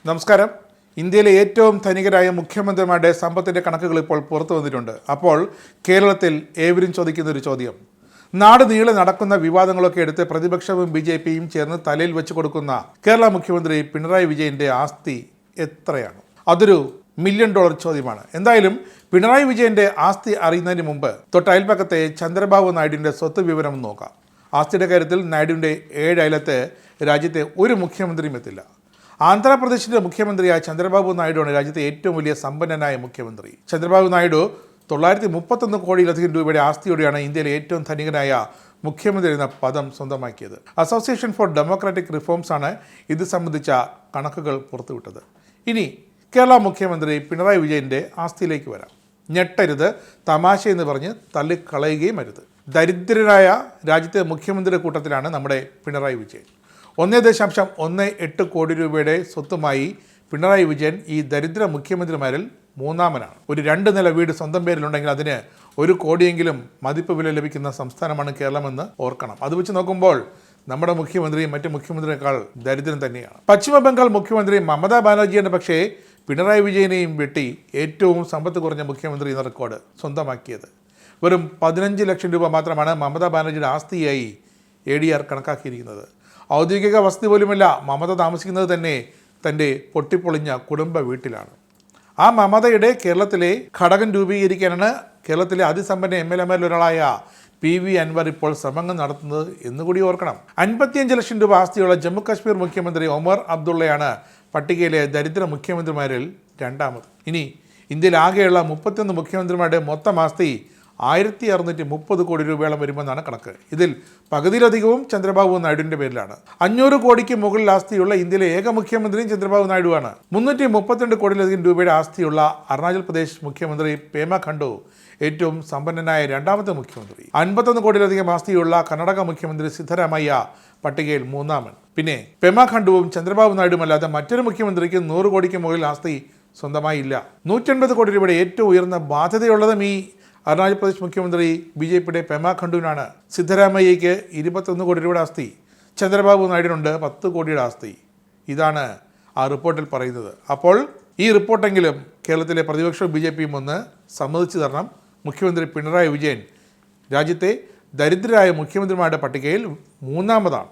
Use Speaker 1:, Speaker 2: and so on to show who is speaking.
Speaker 1: നമസ്കാരം. ഇന്ത്യയിലെ ഏറ്റവും ധനികരായ മുഖ്യമന്ത്രിമാരുടെ സമ്പത്തിൻ്റെ കണക്കുകൾ ഇപ്പോൾ പുറത്തു വന്നിട്ടുണ്ട്. അപ്പോൾ കേരളത്തിൽ ഏവരും ചോദിക്കുന്ന ഒരു ചോദ്യം, നാട് നീളെ നടക്കുന്ന വിവാദങ്ങളൊക്കെ എടുത്ത് പ്രതിപക്ഷവും BJPയും ചേർന്ന് തലയിൽ വെച്ച് കൊടുക്കുന്ന കേരള മുഖ്യമന്ത്രി പിണറായി വിജയൻ്റെ ആസ്തി എത്രയാണ്? അതൊരു $1 മില്യൺ ചോദ്യമാണ്. എന്തായാലും പിണറായി വിജയൻ്റെ ആസ്തി അറിയുന്നതിന് മുമ്പ് തൊട്ടയൽപ്പക്കത്തെ ചന്ദ്രബാബു നായിഡുവിൻ്റെ സ്വത്ത് വിവരം നോക്കാം. ആസ്തിയുടെ കാര്യത്തിൽ നായിഡുവിൻ്റെ 7 അയലത്ത് രാജ്യത്തെ ഒരു മുഖ്യമന്ത്രിയും എത്തില്ല. ആന്ധ്രാപ്രദേശിൻ്റെ മുഖ്യമന്ത്രിയായ ചന്ദ്രബാബു നായിഡുവാണ് രാജ്യത്തെ ഏറ്റവും വലിയ സമ്പന്നനായ മുഖ്യമന്ത്രി. ചന്ദ്രബാബു നായിഡു 931 കോടിയിലധികം രൂപയുടെ ആസ്തിയോടെയാണ് ഇന്ത്യയിലെ ഏറ്റവും ധനികനായ മുഖ്യമന്ത്രി എന്ന പദം സ്വന്തമാക്കിയത്. അസോസിയേഷൻ ഫോർ ഡെമോക്രാറ്റിക് റിഫോംസ് ആണ് ഇത് സംബന്ധിച്ച കണക്കുകൾ പുറത്തുവിട്ടത്. ഇനി കേരള മുഖ്യമന്ത്രി പിണറായി വിജയൻ്റെ ആസ്തിയിലേക്ക് വരാം. ഞെട്ടരുത്, തമാശയെന്ന് പറഞ്ഞ് തള്ളിക്കളയുകയും അരുത്. ദരിദ്രരായ രാജ്യത്തെ മുഖ്യമന്ത്രിയുടെ കൂട്ടത്തിലാണ് നമ്മുടെ പിണറായി വിജയൻ. 1.18 കോടി രൂപയുടെ സ്വത്തുമായി പിണറായി വിജയൻ ഈ ദരിദ്ര മുഖ്യമന്ത്രിമാരിൽ മൂന്നാമനാണ്. ഒരു 2 നില വീട് സ്വന്തം പേരിലുണ്ടെങ്കിൽ അതിന് 1 കോടിയെങ്കിലും മതിപ്പ് വില ലഭിക്കുന്ന സംസ്ഥാനമാണ് കേരളമെന്ന് ഓർക്കണം. അത് വെച്ച് നോക്കുമ്പോൾ നമ്മുടെ മുഖ്യമന്ത്രി മറ്റ് മുഖ്യമന്ത്രിയേക്കാൾ ദരിദ്രൻ തന്നെയാണ്. പശ്ചിമ ബംഗാൾ മുഖ്യമന്ത്രി മമതാ ബാനർജിയാണ് പക്ഷേ പിണറായി വിജയനെയും വെട്ടി ഏറ്റവും സമ്പത്ത് കുറഞ്ഞ മുഖ്യമന്ത്രി എന്ന റെക്കോർഡ് സ്വന്തമാക്കിയത്. വെറും 15 ലക്ഷം രൂപ മാത്രമാണ് മമതാ ബാനർജിയുടെ ആസ്തിയായി ADR കണക്കാക്കിയിരിക്കുന്നത്. ഔദ്യോഗിക വസതി പോലുമല്ല, മമത താമസിക്കുന്നത് തന്നെ തൻ്റെ പൊട്ടിപ്പൊളിഞ്ഞ കുടുംബ വീട്ടിലാണ്. ആ മമതയുടെ കേരളത്തിലെ ഘടകം രൂപീകരിക്കാനാണ് കേരളത്തിലെ അതിസമ്പന്ന MLAമാരിൽ ഒരാളായ PV അൻവർ ഇപ്പോൾ ശ്രമങ്ങൾ നടത്തുന്നത് എന്നുകൂടി ഓർക്കണം. 55 ലക്ഷം രൂപ ആസ്തിയുള്ള ജമ്മു കാശ്മീർ മുഖ്യമന്ത്രി ഒമർ അബ്ദുള്ളയാണ് പട്ടികയിലെ ദരിദ്ര മുഖ്യമന്ത്രിമാരിൽ രണ്ടാമത്. ഇനി ഇന്ത്യയിൽ ആകെയുള്ള 31 മുഖ്യമന്ത്രിമാരുടെ മൊത്തം ആസ്തി 1630 കോടി രൂപയോളം വരുമെന്നാണ് കണക്ക്. ഇതിൽ പകുതിയിലധികവും ചന്ദ്രബാബു നായിഡുവിൻ്റെ പേരിലാണ്. 500 കോടിക്ക് മുകളിൽ ആസ്തിയുള്ള ഇന്ത്യയിലെ ഏക മുഖ്യമന്ത്രിയും ചന്ദ്രബാബു നായിഡുവാണ്. 332 കോടിയിലധികം രൂപയുടെ ആസ്തിയുള്ള അരുണാചൽ പ്രദേശ് മുഖ്യമന്ത്രി പേമ ഖണ്ഡു ഏറ്റവും സമ്പന്നനായ രണ്ടാമത്തെ മുഖ്യമന്ത്രി. 51 കോടിയിലധികം ആസ്തിയുള്ള കർണാടക മുഖ്യമന്ത്രി സിദ്ധരാമയ്യ പട്ടികയിൽ മൂന്നാമൻ. പിന്നെ പേമ ഖണ്ഡുവും ചന്ദ്രബാബു നായിഡുമല്ലാതെ മറ്റൊരു മുഖ്യമന്ത്രിക്ക് 100 കോടിക്ക് മുകളിൽ ആസ്തി സ്വന്തമായി ഇല്ല. 180 കോടി രൂപയുടെ ഏറ്റവും ഉയർന്ന ബാധ്യതയുള്ളതും ഈ അരുണാചൽ പ്രദേശ് മുഖ്യമന്ത്രി BJPയുടെ പേമ ഖണ്ഡുവിനാണ്. സിദ്ധരാമയ്യയ്ക്ക് 21 കോടി രൂപയുടെ ആസ്തി, ചന്ദ്രബാബു നായിഡുവിനുണ്ട് 10 കോടിയുടെ ആസ്തി. ഇതാണ് ആ റിപ്പോർട്ടിൽ പറയുന്നത്. അപ്പോൾ ഈ റിപ്പോർട്ടെങ്കിലും കേരളത്തിലെ പ്രതിപക്ഷവും BJPയും ഒന്ന് സമ്മതിച്ചു തരണം. മുഖ്യമന്ത്രി പിണറായി വിജയൻ രാജ്യത്തെ ദരിദ്രരായ മുഖ്യമന്ത്രിമാരുടെ പട്ടികയിൽ മൂന്നാമതാണ്.